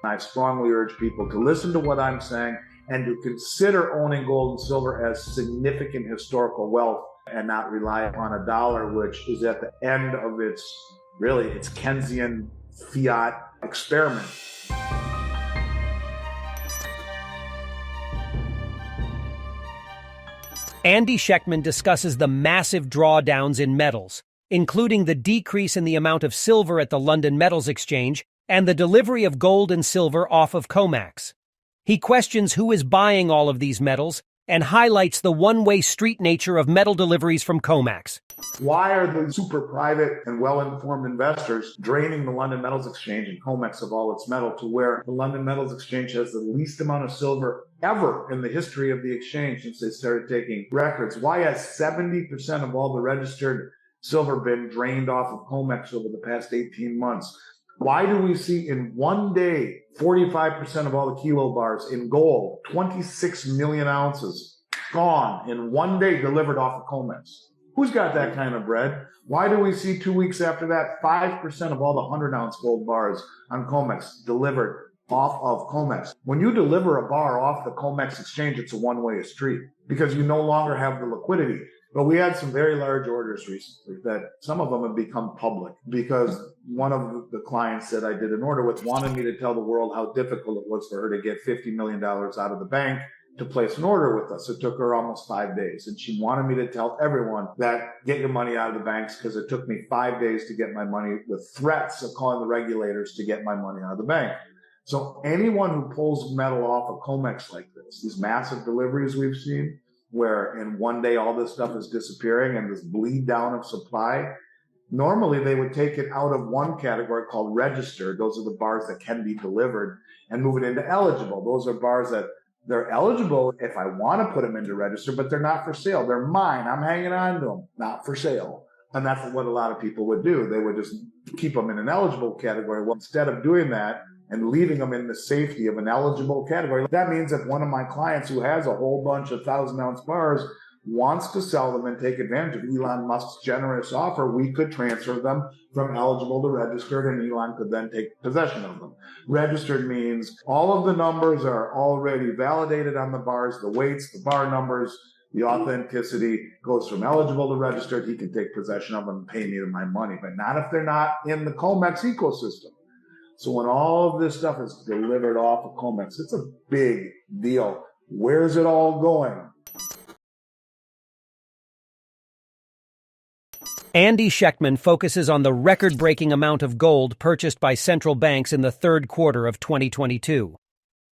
I strongly urge people to listen to what I'm saying and to consider owning gold and silver as significant historical wealth and not rely upon a dollar, which is at the end of its Keynesian fiat experiment. Andy Schectman discusses the massive drawdowns in metals, including the decrease in the amount of silver at the London Metals Exchange and the delivery of gold and silver off of COMEX. He questions who is buying all of these metals and highlights the one-way street nature of metal deliveries from COMEX. Why are the super private and well-informed investors draining the London Metals Exchange and COMEX of all its metal to where the London Metals Exchange has the least amount of silver ever in the history of the exchange since they started taking records? Why has 70% of all the registered silver been drained off of COMEX over the past 18 months? Why do we see in one day 45% of all the kilo bars in gold, 26 million ounces gone in one day delivered off of COMEX? Who's got that kind of bread? Why do we see 2 weeks after that 5% of all the 100-ounce gold bars on COMEX delivered off of COMEX? When you deliver a bar off the COMEX exchange, it's a one-way street because you no longer have the liquidity. But we had some very large orders recently that some of them have become public because one of the clients that I did an order with wanted me to tell the world how difficult it was for her to get $50 million out of the bank to place an order with us. It took her almost 5 days. And she wanted me to tell everyone that get your money out of the banks because it took me 5 days to get my money with threats of calling the regulators to get my money out of the bank. So anyone who pulls metal off of COMEX like this, these massive deliveries we've seen, where in one day all this stuff is disappearing and this bleed down of supply, normally they would take it out of one category called registered. Those are the bars that can be delivered, and move it into eligible. Those are bars that they're eligible if I want to put them into register, but they're not for sale. They're mine. I'm hanging on to them, not for sale. And that's what a lot of people would do. They would just keep them in an eligible category. Well, instead of doing that and leaving them in the safety of an eligible category, that means if one of my clients who has a whole bunch of 1,000-ounce bars wants to sell them and take advantage of Elon Musk's generous offer, we could transfer them from eligible to registered, and Elon could then take possession of them. Registered means all of the numbers are already validated on the bars, the weights, the bar numbers, the authenticity goes from eligible to registered. He can take possession of them and pay me my money, but not if they're not in the COMEX ecosystem. So when all of this stuff is delivered off of COMEX, it's a big deal. Where's it all going? Andy Schectman focuses on the record-breaking amount of gold purchased by central banks in the third quarter of 2022.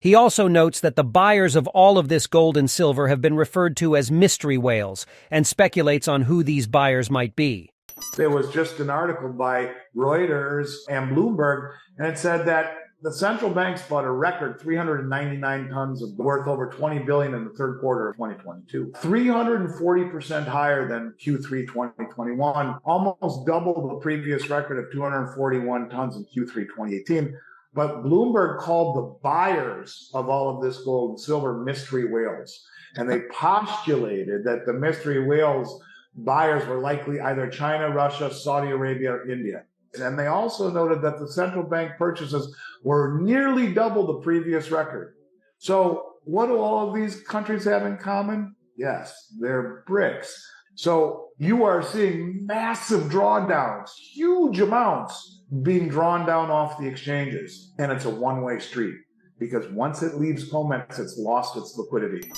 He also notes that the buyers of all of this gold and silver have been referred to as mystery whales and speculates on who these buyers might be. There was just an article by Reuters and Bloomberg, and it said that the central banks bought a record 399 tons of worth over $20 billion in the third quarter of 2022, 340% higher than Q3 2021, almost double the previous record of 241 tons in Q3 2018. But Bloomberg called the buyers of all of this gold and silver mystery whales, and they postulated that the mystery whales buyers were likely either China, Russia, Saudi Arabia, or India. And they also noted that the central bank purchases were nearly double the previous record. So what do all of these countries have in common? Yes, they're BRICS. So you are seeing massive drawdowns, huge amounts being drawn down off the exchanges. And it's a one-way street because once it leaves COMEX, it's lost its liquidity.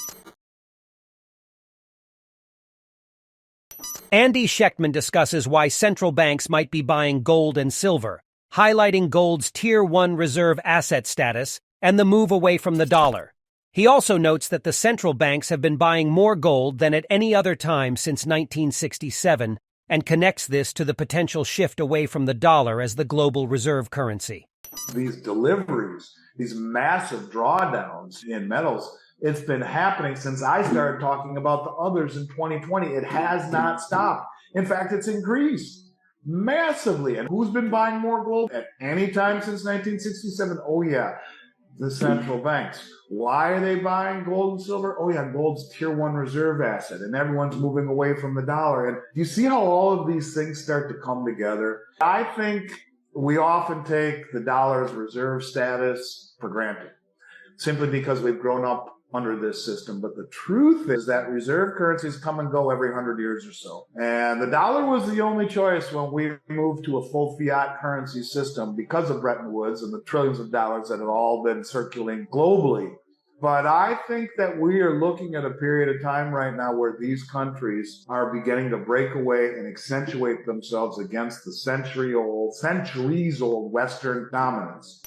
Andy Schectman discusses why central banks might be buying gold and silver, highlighting gold's Tier 1 reserve asset status and the move away from the dollar. He also notes that the central banks have been buying more gold than at any other time since 1967 and connects this to the potential shift away from the dollar as the global reserve currency. These deliveries, these massive drawdowns in metals, it's been happening since I started talking about the others in 2020. It has not stopped. In fact, it's increased massively. And who's been buying more gold at any time since 1967? Oh, yeah, the central banks. Why are they buying gold and silver? Oh, yeah, gold's Tier 1 reserve asset, and everyone's moving away from the dollar. And you see how all of these things start to come together? I think We often take the dollar's reserve status for granted simply because we've grown up under this system. But the truth is that reserve currencies come and go every 100 years or so. And the dollar was the only choice when we moved to a full fiat currency system because of Bretton Woods and the trillions of dollars that have all been circulating globally. But I think that we are looking at a period of time right now where these countries are beginning to break away and accentuate themselves against the centuries-old Western dominance.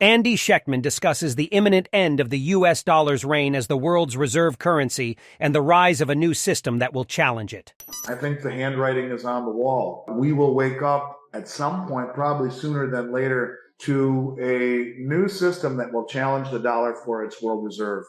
Andy Schectman discusses the imminent end of the U.S. dollar's reign as the world's reserve currency and the rise of a new system that will challenge it. I think the handwriting is on the wall. We will wake up at some point, probably sooner than later, to a new system that will challenge the dollar for its world reserve.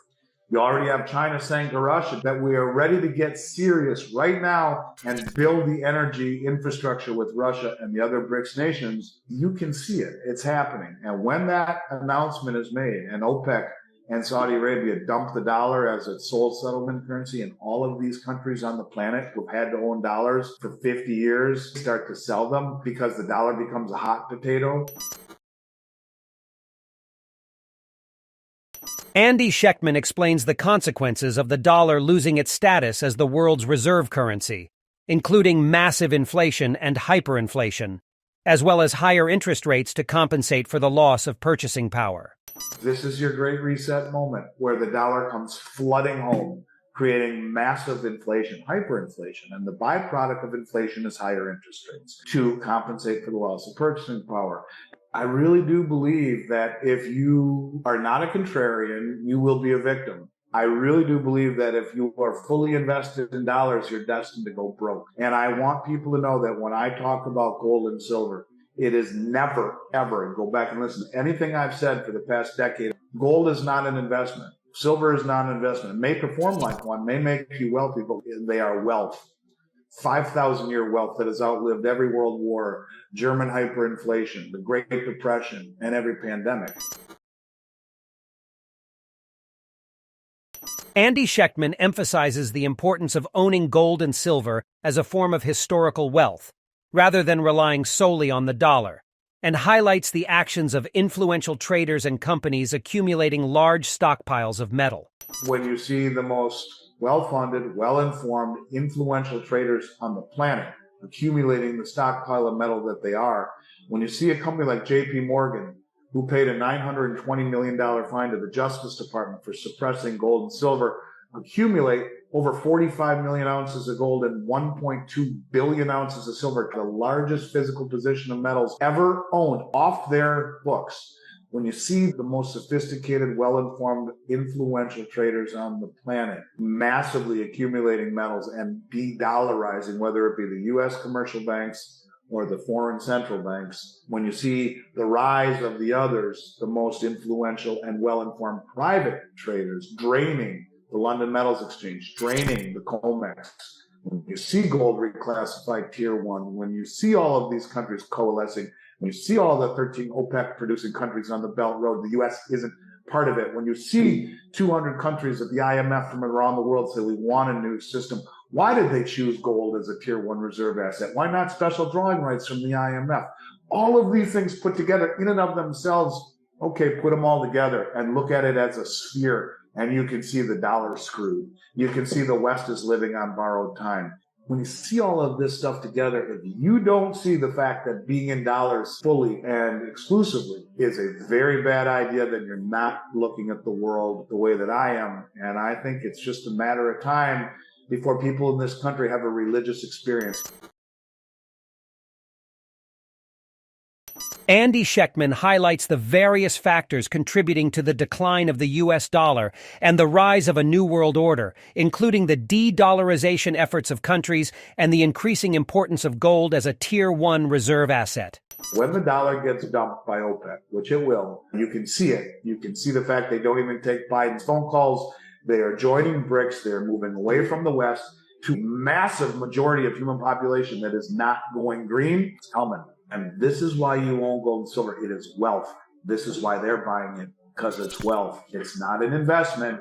You already have China saying to Russia that we are ready to get serious right now and build the energy infrastructure with Russia and the other BRICS nations. You can see it. It's happening. And when that announcement is made and OPEC and Saudi Arabia dump the dollar as its sole settlement currency, and all of these countries on the planet who've had to own dollars for 50 years start to sell them because the dollar becomes a hot potato. Andy Schectman explains the consequences of the dollar losing its status as the world's reserve currency, including massive inflation and hyperinflation, as well as higher interest rates to compensate for the loss of purchasing power. This is your great reset moment where the dollar comes flooding home, creating massive inflation, hyperinflation. And the byproduct of inflation is higher interest rates to compensate for the loss of purchasing power. I really do believe that if you are not a contrarian, you will be a victim. I really do believe that if you are fully invested in dollars, you're destined to go broke. And I want people to know that when I talk about gold and silver, it is never, ever, and go back and listen to anything I've said for the past decade, gold is not an investment. Silver is not an investment. It may perform like one, may make you wealthy, but they are wealth. 5,000-year wealth that has outlived every world war, German hyperinflation, the Great Depression, and every pandemic. Andy Schectman emphasizes the importance of owning gold and silver as a form of historical wealth, rather than relying solely on the dollar, and highlights the actions of influential traders and companies accumulating large stockpiles of metal. When you see the most well-funded, well-informed, influential traders on the planet accumulating the stockpile of metal that they are, when you see a company like JP Morgan, who paid a $920 million fine to the Justice Department for suppressing gold and silver, accumulate over 45 million ounces of gold and 1.2 billion ounces of silver, the largest physical position of metals ever owned off their books. When you see the most sophisticated, well-informed, influential traders on the planet massively accumulating metals and de-dollarizing, whether it be the U.S. commercial banks or the foreign central banks, when you see the rise of the others, the most influential and well-informed private traders draining the London Metals Exchange, draining the COMEX, when you see gold reclassified tier one, when you see all of these countries coalescing, when you see all the 13 OPEC producing countries on the Belt Road, the U.S. isn't part of it. When you see 200 countries at the IMF from around the world say we want a new system, why did they choose gold as a tier one reserve asset? Why not special drawing rights from the IMF? All of these things put together in and of themselves, okay, put them all together and look at it as a sphere, and you can see the dollar screwed. You can see the West is living on borrowed time. When you see all of this stuff together, if you don't see the fact that being in dollars fully and exclusively is a very bad idea, then you're not looking at the world the way that I am. And I think it's just a matter of time before people in this country have a religious experience. Andy Schectman highlights the various factors contributing to the decline of the U.S. dollar and the rise of a new world order, including the de-dollarization efforts of countries and the increasing importance of gold as a Tier 1 reserve asset. When the dollar gets dumped by OPEC, which it will, you can see it. You can see the fact they don't even take Biden's phone calls. They are joining BRICS. They're moving away from the West to a massive majority of human population that is not going green. It's coming. And this is why you own gold and silver. It is wealth. This is why they're buying it, because it's wealth. It's not an investment.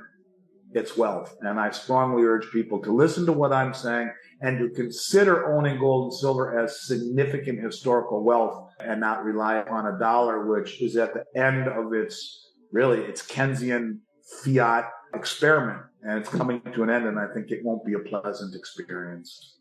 its wealth. And I strongly urge people to listen to what I'm saying and to consider owning gold and silver as significant historical wealth and not rely upon a dollar, which is at the end of its Keynesian fiat experiment. And it's coming to an end, and I think it won't be a pleasant experience.